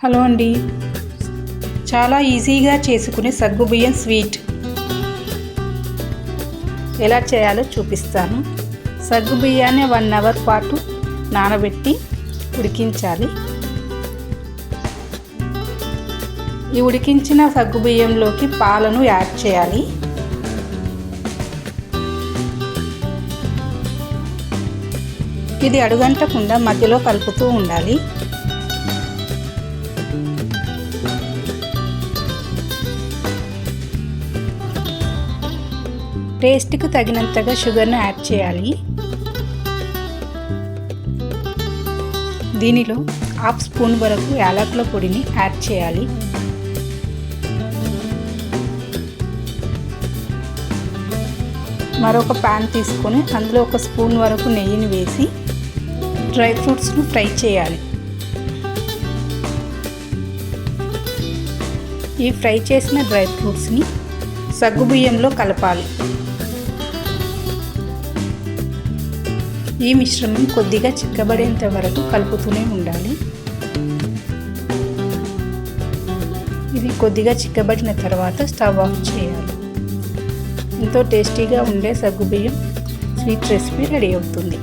Hello అండి, చాలా ఈజీగా చేసుకునే సగ్గుబియ్యం స్వీట్ ఎలా చేయాలో చూపిస్తాను. సగ్గుబియ్యాన్ని 1 అవర్ పాటు నానబెట్టి ఉడికించాలి. ఈ ఉడికించిన సగ్గుబియ్యంలోకి పాలను యాడ్ చేయాలి. ఇది అడుగంటకుండా మధ్యలో కలుపుతూ ఉండాలి. టేస్ట్కి తగినంతగా షుగర్ను యాడ్ చేయాలి. దీనిలో 1/2 స్పూన్ వరకు యాలకుల పొడిని యాడ్ చేయాలి. మరొక ప్యాన్ తీసుకొని అందులో 1 స్పూన్ వరకు నెయ్యిని వేసి డ్రై ఫ్రూట్స్ను ఫ్రై చేయాలి. ఈ ఫ్రై చేసిన డ్రై ఫ్రూట్స్ని సగ్గుబియ్యంలో కలపాలి. ఈ మిశ్రమం కొద్దిగా చిక్కబడేంత వరకు కలుపుతూనే ఉండాలి. ఇది కొద్దిగా చిక్కబడిన తర్వాత స్టవ్ ఆఫ్ చేయాలి. ఎంతో టేస్టీగా ఉండే సగ్గుబియ్యం స్వీట్ రెసిపీ రెడీ అవుతుంది.